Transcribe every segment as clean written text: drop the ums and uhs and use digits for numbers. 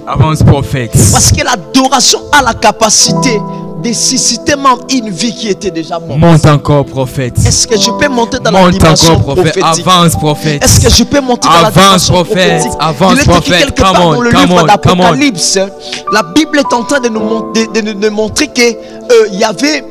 Avance prophète. Parce que l'adoration a la capacité de susciter même une vie qui était déjà morte. Monte encore prophète. Est-ce que je peux monter dans la dimension prophétique? Avance prophète. Est-ce que je peux monter dans la dimension prophétique? Avance prophète. Quelque part dans le livre d'Apocalypse, la Bible est en train de nous montrer que il y avait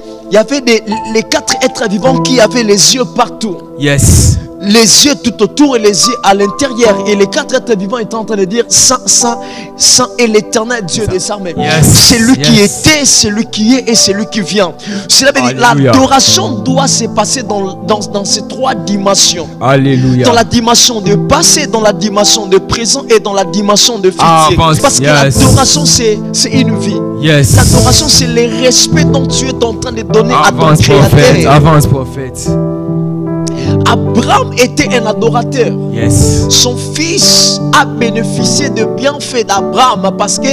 les 4 êtres vivants qui avaient les yeux partout. Yes. Les yeux tout autour et les yeux à l'intérieur. Et les 4 êtres vivants étaient en train de dire Saint, Saint, Saint est l'éternel Dieu des armées. Yes. C'est lui qui était, c'est lui qui est et c'est lui qui vient. Cela veut dire l'adoration doit se passer dans ces 3 dimensions. Alléluia. Dans la dimension de passé, dans la dimension de présent et dans la dimension de futur. Parce que l'adoration c'est une vie. Yes. L'adoration c'est le respect dont tu es en train de donner à ton Créateur. Avance prophète. Abraham était un adorateur. Yes. Son fils a bénéficié de bienfaits d'Abraham parce que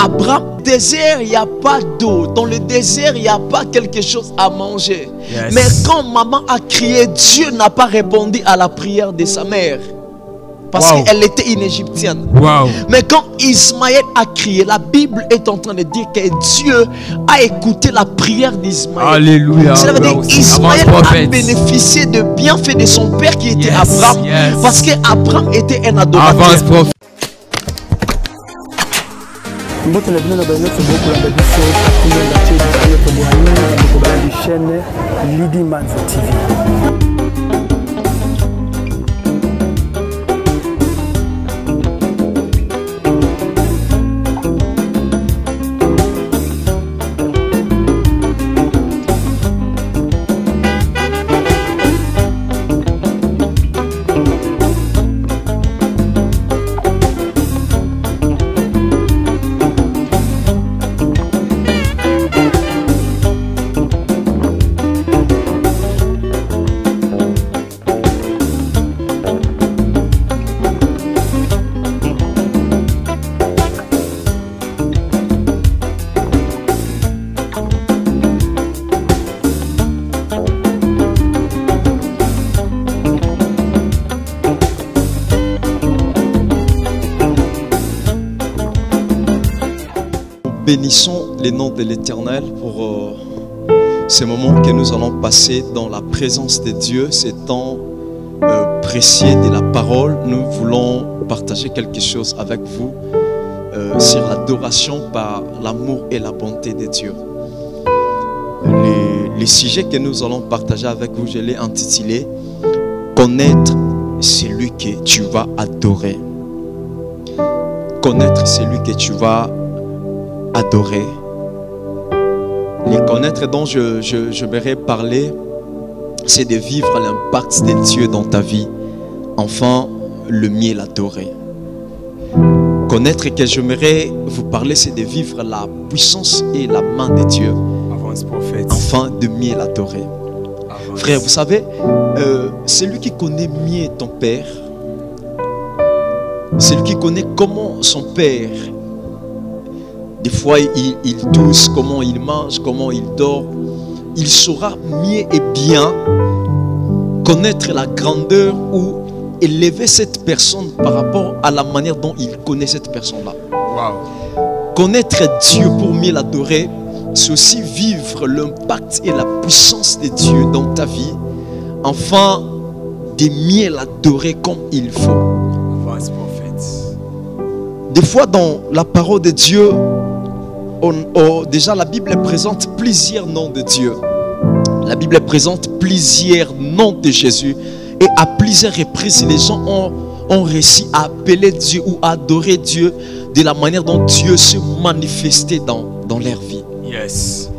Abraham, désert, il n'y a pas d'eau. Dans le désert, il n'y a pas quelque chose à manger. Yes. Mais quand maman a crié, Dieu n'a pas répondu à la prière de sa mère. Parce qu'elle était une Égyptienne. Mais quand Ismaël a crié, la Bible est en train de dire que Dieu a écouté la prière d'Ismaël. Alléluia. Cela veut dire qu'Ismaël a bénéficié de bienfaits de son père qui était Abraham. Parce qu'Abraham était un adorateur. Avance prophète. Bénissons le nom de l'Éternel pour ces moments que nous allons passer dans la présence de Dieu, ces temps précieux de la parole. Nous voulons partager quelque chose avec vous sur l'adoration par l'amour et la bonté de Dieu. Le sujet que nous allons partager avec vous, je l'ai intitulé « Connaître celui que tu vas adorer ». Connaître celui que tu vas adorer. Les connaître dont je vais parler, c'est de vivre l'impact de Dieu dans ta vie. Enfin, le mieux l'adorer. Connaître que j'aimerais vous parler, c'est de vivre la puissance et la main de Dieu. Avance prophète. Enfin, de mieux l'adorer. Frère, vous savez, celui qui connaît mieux ton Père, celui qui connaît comment son Père, des fois il tousse, comment il mange, comment il dort, il saura mieux et bien connaître la grandeur ou élever cette personne par rapport à la manière dont il connaît cette personne-là. Connaître Dieu pour mieux l'adorer, c'est aussi vivre l'impact et la puissance de Dieu dans ta vie, enfin de mieux l'adorer comme il faut. Des fois dans la parole de Dieu, déjà la Bible présente plusieurs noms de Dieu. La Bible présente plusieurs noms de Jésus. Et à plusieurs reprises, les gens ont réussi à appeler Dieu ou à adorer Dieu de la manière dont Dieu se manifestait dans leur vie. Yes.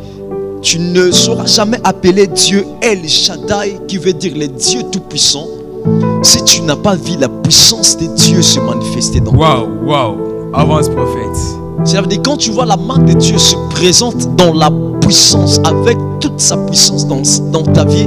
Tu ne sauras jamais appeler Dieu El Shaddai, qui veut dire le Dieu Tout-Puissant, si tu n'as pas vu la puissance de Dieu se manifester dans ta vie. Avance prophète. Ça veut dire quand tu vois la main de Dieu se présente dans la puissance, avec toute sa puissance dans ta vie,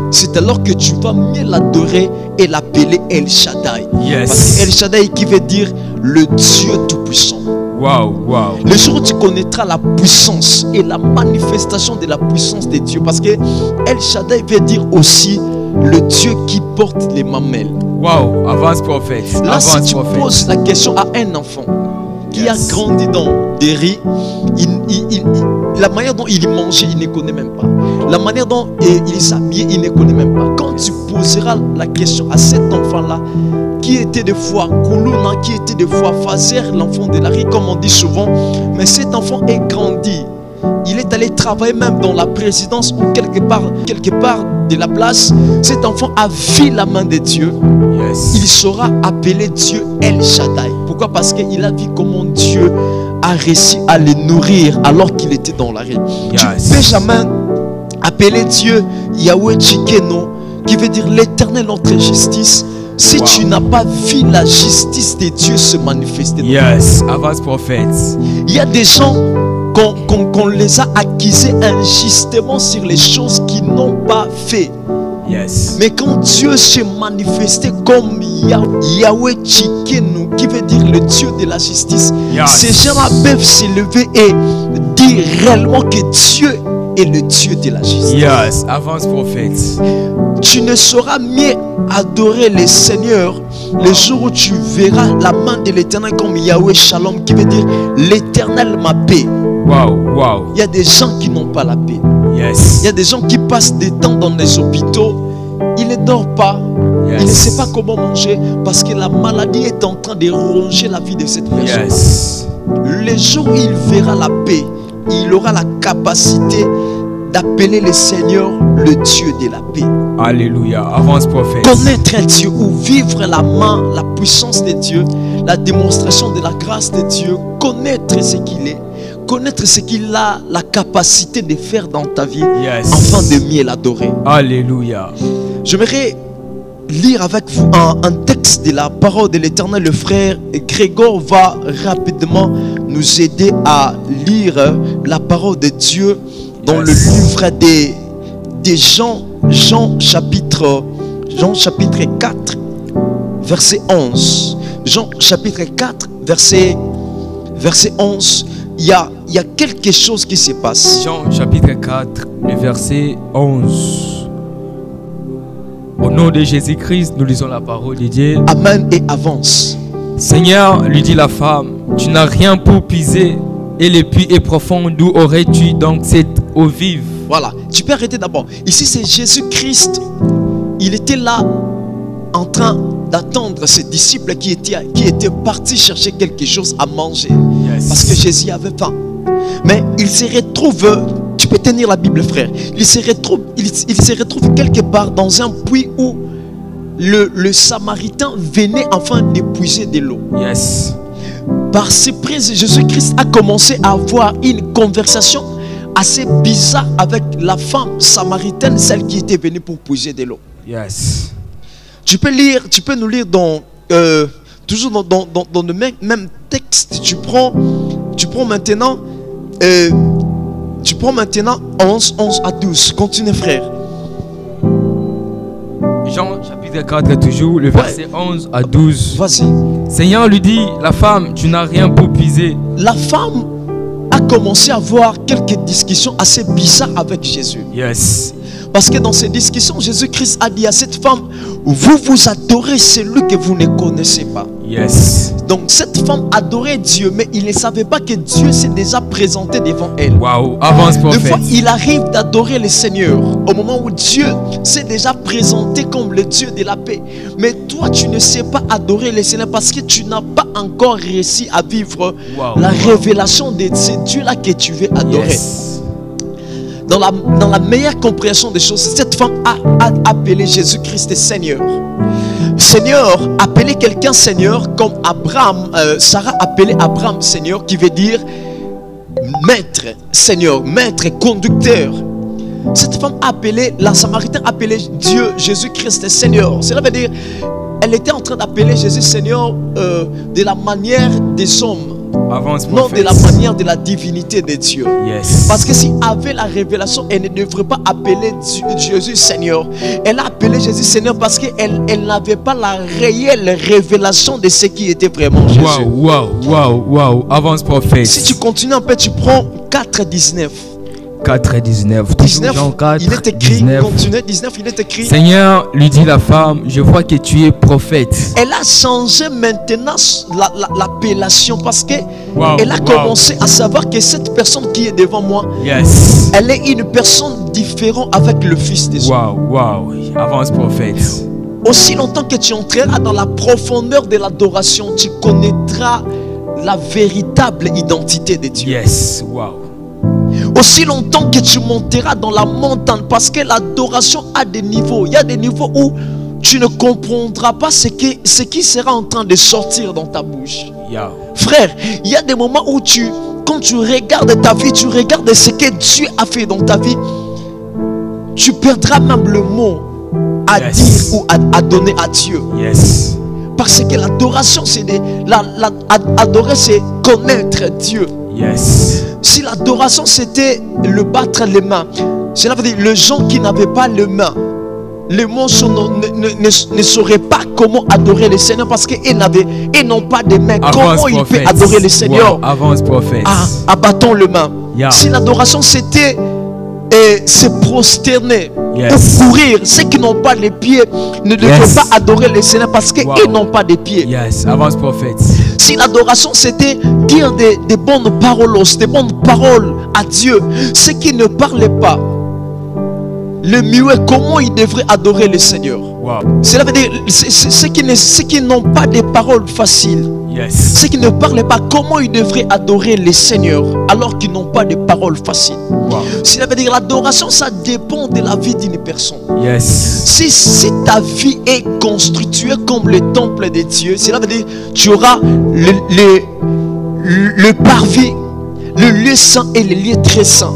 c'est alors que tu vas mieux l'adorer et l'appeler El Shaddai. Yes. Parce que El Shaddai qui veut dire le Dieu Tout-Puissant. Le jour où tu connaîtras la puissance et la manifestation de la puissance de Dieu, parce que El Shaddai veut dire aussi le Dieu qui porte les mamelles. Avance prophète. Là, si tu poses la question à un enfant, qui a grandi dans des riz, la manière dont il mangeait, il ne connaît même pas. La manière dont il s'habillait, il ne connaît même pas. Quand tu poseras la question à cet enfant-là, qui était des fois Koulouna, qui était des fois Fazer, l'enfant de la rue, comme on dit souvent, mais cet enfant est grandi. Il est allé travailler même dans la présidence ou quelque part de la place. Cet enfant a vu la main de Dieu. Yes. Il saura appeler Dieu El Shaddai. Pourquoi? Parce qu'il a vu comment Dieu a réussi à le nourrir alors qu'il était dans la rue. Yes. Tu ne peux jamais appeler Dieu Yahweh Tchikeno, qui veut dire l'éternel notre justice, si tu n'as pas vu la justice de Dieu se manifester. Yes, avance prophète. Il y a des gens qu'on les a accusés injustement sur les choses qu'ils n'ont pas fait. Yes. Mais quand Dieu s'est manifesté comme Yahweh Tchikenu, qui veut dire le Dieu de la justice, ces gens-là peuvent s'élever et dire réellement que Dieu est le Dieu de la justice. Yes, avance prophète. Tu ne sauras mieux adorer le Seigneur le jour où tu verras la main de l'Éternel comme Yahweh Shalom, qui veut dire l'Éternel ma paix. Wow, wow. Il y a des gens qui n'ont pas la paix. Yes. Il y a des gens qui passent des temps dans les hôpitaux. Ils ne dorment pas. Yes. Ils ne savent pas comment manger parce que la maladie est en train de ronger la vie de cette personne. Yes. Le jour où il verra la paix, il aura la capacité d'appeler le Seigneur le Dieu de la paix. Alléluia. Avance prophète. Connaître Dieu ou vivre la main, la puissance de Dieu, la démonstration de la grâce de Dieu, connaître ce qu'il est, connaître ce qu'il a la capacité de faire dans ta vie, Yes. afin de mieux l'adorer. Alléluia. J'aimerais lire avec vous un texte de la parole de l'Éternel. Le frère Grégor va rapidement nous aider à lire la parole de Dieu dans le livre des Jean chapitre 4 verset 11. Jean chapitre 4 verset 11. Il y a quelque chose qui se passe. Jean chapitre 4, le verset 11. Au nom de Jésus-Christ, nous lisons la parole de Dieu. Amen et avance. Seigneur, lui dit la femme, tu n'as rien pour puiser et le puits est profond. D'où aurais-tu donc cette eau vive? Voilà, tu peux arrêter d'abord. Ici c'est Jésus-Christ. Il était là en train d'attendre ses disciples qui étaient partis chercher quelque chose à manger. Yes. Parce que Jésus avait faim. Mais il se retrouve, tu peux tenir la Bible frère, il se retrouve quelque part dans un puits où le Samaritain venait enfin d'épuiser de l'eau. Yes. Par surprise, Jésus-Christ a commencé à avoir une conversation assez bizarre avec la femme samaritaine, celle qui était venue pour puiser de l'eau. Yes. Tu peux nous lire toujours dans le même texte. Tu prends maintenant 11 à 12. Continue frère. Jean chapitre 4 toujours, le verset 11 à 12. Vas-y. Seigneur lui dit, la femme, tu n'as rien pour puiser. La femme a commencé à avoir quelques discussions assez bizarres avec Jésus. Yes. Parce que dans ces discussions, Jésus-Christ a dit à cette femme, vous adorez celui que vous ne connaissez pas. Yes. Donc cette femme adorait Dieu, mais il ne savait pas que Dieu s'est déjà présenté devant elle. Waouh, avance Des prophète. fois, il arrive d'adorer le Seigneur au moment où Dieu s'est déjà présenté comme le Dieu de la paix. Mais toi, tu ne sais pas adorer le Seigneur parce que tu n'as pas encore réussi à vivre la révélation de ce Dieu-là que tu veux adorer. Yes. Dans la meilleure compréhension des choses, cette femme a appelé Jésus-Christ Seigneur. Seigneur, appeler quelqu'un Seigneur comme Abraham, Sarah appelait Abraham Seigneur, qui veut dire maître, Seigneur, maître, conducteur. Cette femme appelée, la Samaritaine appelait Dieu, Jésus-Christ Seigneur. Cela veut dire, elle était en train d'appeler Jésus Seigneur de la manière des hommes. Avance, non de la manière de la divinité de Dieu. Yes. Parce que si avait la révélation, elle ne devrait pas appeler Jésus Seigneur. Elle a appelé Jésus Seigneur parce qu'elle n'avait pas la réelle révélation de ce qui était vraiment Jésus. Waouh. Avance prophète. Si tu continues un peu, tu prends 4,19. 4 et 19. 19, Jean 4, il est écrit, 19. continuez, 19, il est écrit. Seigneur, lui dit la femme, je vois que tu es prophète. Elle a changé maintenant l'appellation parce que Wow, elle a wow. commencé à savoir que cette personne qui est devant moi, Yes. elle est une personne différente avec le Fils de Dieu. Wow, wow. Avance prophète. Aussi longtemps que tu entreras dans la profondeur de l'adoration, tu connaîtras la véritable identité de Dieu. Yes. Wow. Aussi longtemps que tu monteras dans la montagne, parce que l'adoration a des niveaux. Il y a des niveaux où tu ne comprendras pas ce qui sera en train de sortir dans ta bouche. Yeah. Frère, il y a des moments où quand tu regardes ta vie, tu regardes ce que Dieu a fait dans ta vie, tu perdras même le mot à Yes. dire ou à donner à Dieu. Yes. Parce que l'adoration, c'est adorer, c'est connaître Dieu. Yes. Si l'adoration c'était le battre les mains, cela veut dire les gens qui n'avaient pas les mains, les monstres ne sauraient pas comment adorer le Seigneur parce qu'ils n'ont pas de mains. Avance, Comment ils prophète. peuvent adorer le Seigneur? Wow. Avance prophète. Abattons le main. Yeah. Si l'adoration c'était se prosterner Yes. ou courir, ceux qui n'ont pas les pieds ne devaient Yes. pas adorer le Seigneur parce qu'ils Wow. n'ont pas de pieds. Yes. Avance prophète. Si l'adoration c'était dire des bonnes paroles, des bonnes paroles à Dieu, ceux qui ne parlaient pas, le muet, comment ils devraient adorer le Seigneur? Wow. Cela veut dire ceux qui n'ont pas de paroles faciles, Yes. ceux qui ne parlaient pas, comment ils devraient adorer le Seigneur alors qu'ils n'ont pas de paroles faciles? Wow. Cela veut dire l'adoration, ça dépend de la vie d'une personne. Yes. Si ta vie est constituée comme le temple de Dieu, cela veut dire tu auras le parvis, le lieu saint et le lieu très saint.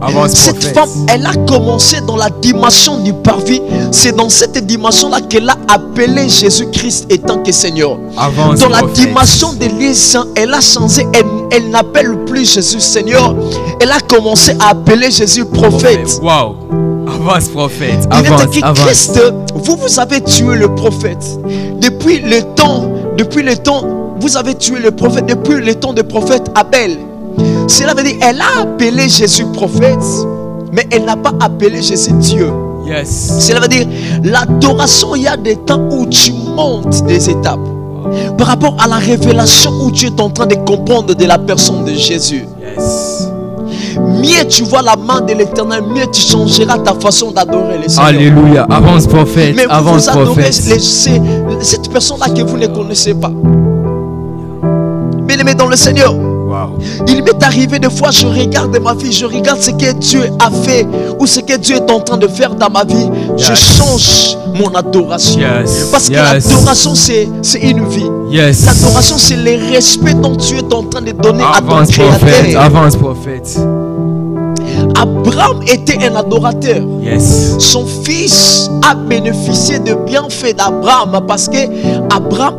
Avance Cette prophète. femme, elle a commencé dans la dimension du parvis. C'est dans cette dimension-là qu'elle a appelé Jésus-Christ étant que Seigneur. Avance Dans la prophète. dimension des lieux saints, elle a changé. Elle n'appelle plus Jésus Seigneur. Elle a commencé à appeler Jésus prophète. Wow. Avance prophète. Il est Avance. écrit, Avance. Christ, vous avez tué le prophète. Depuis le temps, vous avez tué le prophète, depuis le temps du prophète Abel. Cela veut dire, elle a appelé Jésus prophète, mais elle n'a pas appelé Jésus Dieu. Yes. Cela veut dire, l'adoration, il y a des temps où tu montes des étapes. Par rapport à la révélation où tu es en train de comprendre de la personne de Jésus. Yes. Mieux tu vois la main de l'Éternel, mieux tu changeras ta façon d'adorer le Seigneur. Alléluia. Avance prophète. Mais vous Avance adorez prophète. cette personne-là que vous ne connaissez pas. Bien-aimé dans le Seigneur, Wow. il m'est arrivé des fois, je regarde ma vie, je regarde ce que Dieu a fait ou ce que Dieu est en train de faire dans ma vie. Je Yes. change mon adoration. Yes. Parce que Yes. l'adoration, c'est une vie. Yes. L'adoration, c'est le respect dont tu es en train de donner à ton Avance prophète. Créateur. Avance prophète. Abraham était un adorateur. Yes. Son fils a bénéficié de bienfaits d'Abraham parce que Abraham,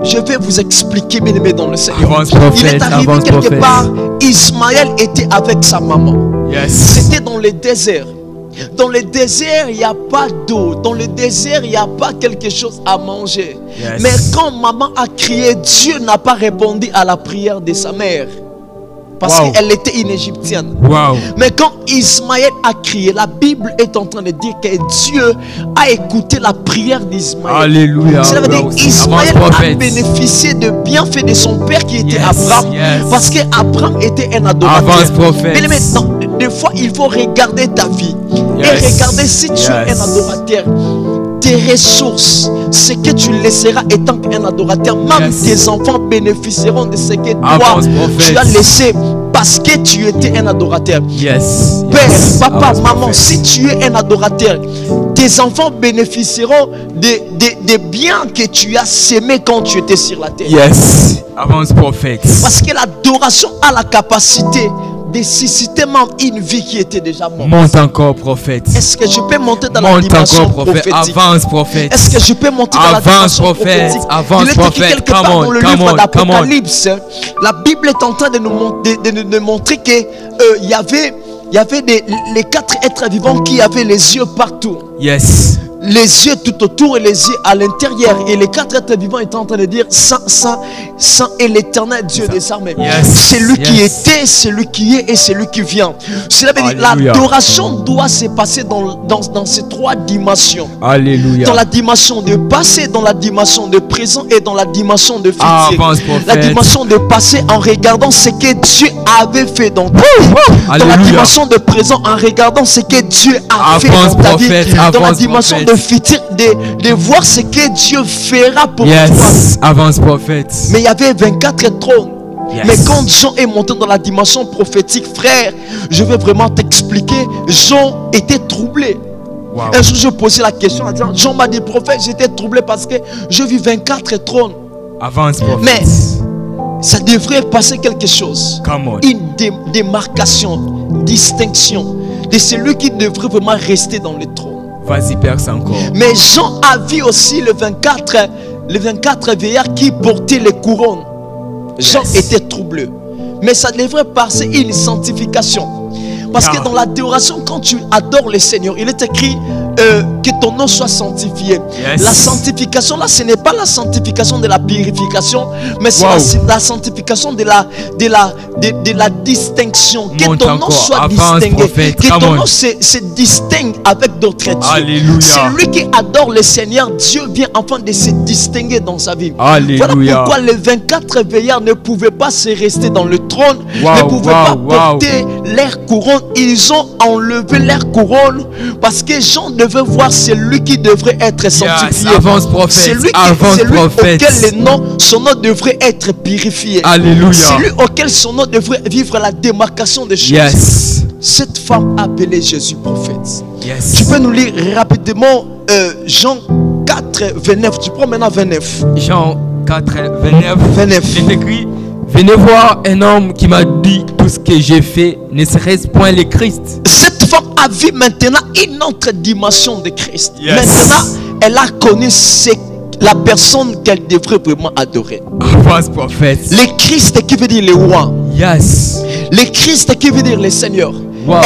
je vais vous expliquer, bien aimé dans le Seigneur. Avance prophète. Il est arrivé Avance quelque prophète. part, Ismaël était avec sa maman. Yes. C'était dans le désert. Dans le désert, il n'y a pas d'eau. Dans le désert, il n'y a pas quelque chose à manger. Yes. Mais quand maman a crié, Dieu n'a pas répondu à la prière de sa mère. Parce Wow. qu'elle était une Égyptienne. Wow. Mais quand Ismaël a crié, la Bible est en train de dire que Dieu a écouté la prière d'Ismaël. Alléluia. Cela veut dire Wow. qu'Ismaël Avance a prophète. bénéficié de bienfaits de son père qui était Yes, Abraham. yes. Parce qu'Abraham était un adorateur. Avance prophète. Mais maintenant, des fois, il faut regarder ta vie. Yes. Et regarder si tu es Yes. un adorateur. Tes ressources, ce que tu laisseras étant un adorateur, même Yes. tes enfants bénéficieront de ce que toi, Avance prophète. tu as laissé parce que tu étais un adorateur. Yes. Père, Yes. papa, Avance maman, prophète. si tu es un adorateur, tes enfants bénéficieront des biens que tu as sémés quand tu étais sur la terre. Yes. Avance prophète. Parce que l'adoration a la capacité de susciter même une vie qui était déjà morte. Monte encore prophète. Est-ce que je peux monter dans la Monte dimension encore prophète. prophétique? Avance prophète. Est-ce que je peux monter dans la Avance dimension prophète. prophétique? Avance Il est écrit prophète. quelque Come part on, dans le come livre on, come on. d'Apocalypse. La Bible est en train de nous montrer que il y avait les 4 êtres vivants qui avaient les yeux partout. Yes. Les yeux tout autour et les yeux à l'intérieur. Et les 4 êtres vivants étaient en train de dire Saint, Saint, Saint est l'éternel Dieu des armées. C'est lui qui était, c'est lui qui est et c'est lui qui vient. Cela veut dire l'adoration doit se passer dans ces 3 dimensions. Alléluia. Dans la dimension de passé, dans la dimension de présent et dans la dimension de futur. La dimension de passé en regardant ce que Dieu avait fait dans ta vie. Dans la dimension de présent en regardant ce que Dieu a fait dans ta vie. Dans la dimension de futur de voir ce que Dieu fera pour toi. Avance prophète. Mais il y avait 24 trônes. Mais quand Jean est monté dans la dimension prophétique, frère, je vais vraiment t'expliquer. Jean était troublé. Un jour, je posais la question en disant, Jean m'a dit, prophète, j'étais troublé parce que je vis 24 trônes. Avance prophète. Mais ça devrait passer quelque chose. Une démarcation, distinction de celui qui devrait vraiment rester dans le trône. Vas-y, perce encore. Mais Jean a vu aussi les 24 vieillards qui portaient les couronnes. Jean était troublé. Mais ça devrait passer une sanctification. Parce que dans l'adoration, quand tu adores le Seigneur, il est écrit que ton nom soit sanctifié. La sanctification là, ce n'est pas la sanctification de la purification, mais c'est la sanctification de la distinction. Que ton nom soit distingué, que ton nom se distingue avec d'autres dieux. Celui qui adore le Seigneur, Dieu vient enfin de se distinguer dans sa vie. Voilà pourquoi les 24 veillards ne pouvaient pas se rester dans le trône, ne pouvaient pas porter leur couronne. Ils ont enlevé leur couronne parce que Jean devait voir celui qui devrait être sanctifié. Celui auquel son nom devrait être purifié. Celui auquel son nom devrait vivre la démarcation des choses. Cette femme appelée Jésus prophète. Tu peux nous lire rapidement Jean 4, 29. Tu prends maintenant 29. Jean 4, 29. Il est écrit: venez voir un homme qui m'a dit tout ce que j'ai fait, ne serait-ce point le Christ. Cette femme a vu maintenant une autre dimension de Christ. Maintenant, elle a connu la personne qu'elle devrait vraiment adorer. Prophète. Le Christ qui veut dire le roi. Le Christ qui veut dire le Seigneur.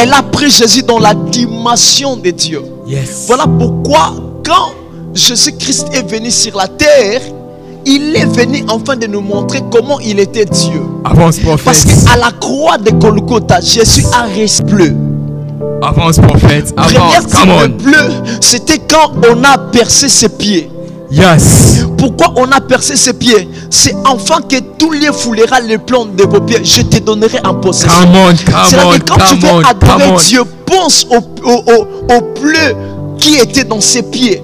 Elle a pris Jésus dans la dimension de Dieu. Voilà pourquoi quand Jésus-Christ est venu sur la terre, il est venu enfin de nous montrer comment il était Dieu. Parce qu'à la croix de Golgotha, Jésus a respiré. Avance prophète. Première bleu, c'était quand on a percé ses pieds. Pourquoi on a percé ses pieds? C'est enfin que tout lieu foulera les plans de vos pieds. Je te donnerai en possession. C'est-à-dire que quand tu veux adorer Dieu, pense au bleu qui était dans ses pieds.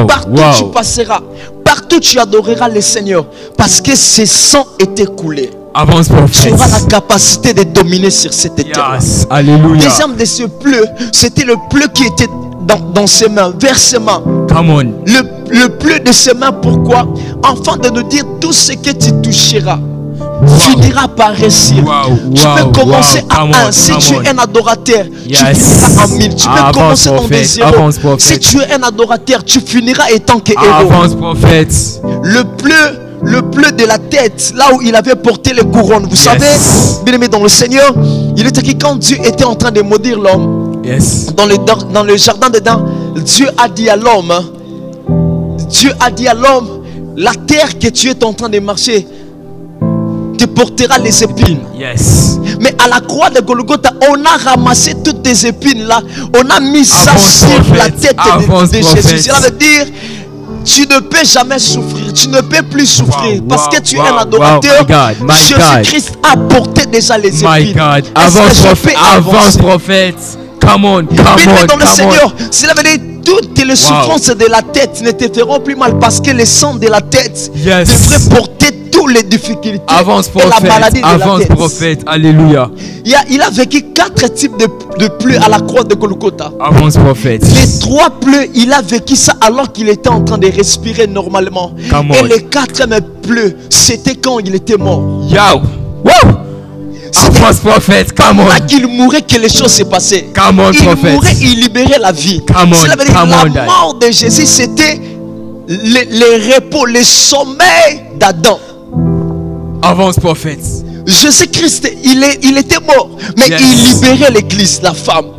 Partout tu passeras. Partout tu adoreras le Seigneur. Parce que ses sangs étaient coulés. Tu auras la capacité de dominer sur cette terre. Deuxième de ce bleu, c'était le bleu qui était dans ses mains, vers ses mains. Le bleu de ses mains, pourquoi? Afin de nous dire tout ce que tu toucheras finira par réussir. Tu peux commencer à 1. Si tu es un adorateur, tu finiras en 1000. Tu peux commencer dans des 0. Si tu es un adorateur, tu finiras étant que héros. Le bleu de la tête, là où il avait porté les couronnes. Vous savez, bien aimé dans le Seigneur, il était écrit quand Dieu était en train de maudire l'homme, dans le jardin d'Éden, Dieu a dit à l'homme, la terre que tu es en train de marcher te portera les épines. Mais à la croix de Golgotha, on a ramassé toutes les épines là, on a mis ça sur la tête de Jésus. Cela veut dire, tu ne peux jamais souffrir, tu ne peux plus souffrir parce que tu es un adorateur. Jésus-Christ a porté déjà les épines. Avance prophète. Come on. Dans le Seigneur, cela veut dire toutes les souffrances de la tête ne te feront plus mal parce que le sang de la tête devrait porter toutes les difficultés et la maladie de la tête. Prophète, alléluia. Il a vécu 4 types de plaies à la croix de Golgotha. Avance prophète. Les 3 plaies, il a vécu ça alors qu'il était en train de respirer normalement. Et les 4e plaies, c'était quand il était mort. Prophète, là qu'il mourait que les choses se passaient. Il mourait, il libérait la vie. Cela veut dire la mort de Jésus, c'était le repos, le sommeil d'Adam. Avance prophète. Jésus-Christ, il était mort, mais il libérait l'église, la femme.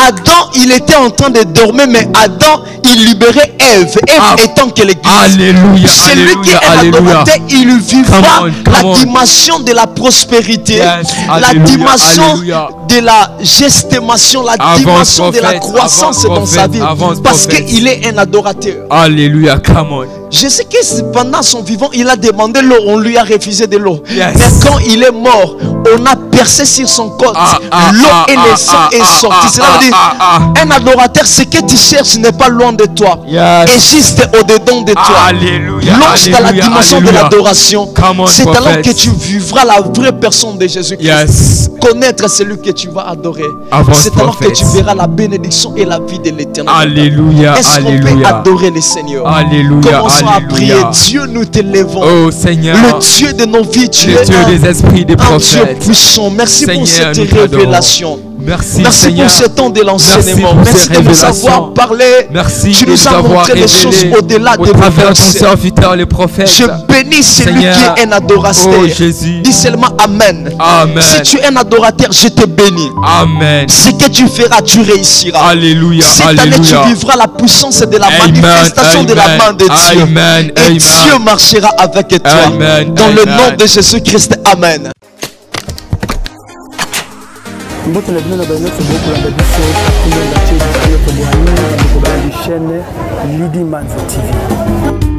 Adam, il était en train de dormir, mais Adam, il libérait Ève. Ève étant que l'église. Alléluia. Celui qui est un adorateur, il vivra la dimension de la prospérité, la dimension de la gestation, la dimension de la croissance dans sa vie. Parce qu'il est un adorateur. Alléluia, come on. Je sais que pendant son vivant, il a demandé l'eau, on lui a refusé de l'eau. Yes. Mais quand il est mort, on a percé sur son côte. L'eau et le sang est sorti. Cela veut dire, un adorateur, ce que tu cherches n'est pas loin de toi. Yes. Et juste au-dedans de toi. Alléluia. Lorsque dans la dimension de l'adoration, c'est alors prophet. que tu vivras la vraie personne de Jésus-Christ. Yes. Connaître celui que tu vas adorer. C'est alors que tu verras la bénédiction et la vie de l'éternel. Alléluia. Est-ce qu'on peut adorer le Seigneur? Alléluia. Commençons à prier. Dieu, nous t'élèvons. Oh Seigneur, le Dieu de nos vies, tu es Dieu des esprits, des prophètes. Dieu puissant. Merci Seigneur, pour cette nous révélation. Merci, merci Seigneur. pour ce temps de l'enseignement. Merci de nous avoir parlé. Merci tu nous as montré les choses au-delà de nos versets. Les prophètes. Je bénis celui qui est un adorateur. Oh, Jésus. Dis seulement Amen. Amen. Si tu es un adorateur, je te bénis. Amen. Ce que tu feras, tu réussiras. Alléluia. Cette année, tu vivras la puissance de la manifestation de la main de Dieu. Amen. Et Dieu marchera avec toi. Amen. Dans le nom de Jésus-Christ. Amen. Chaîne Lydie Manzo TV.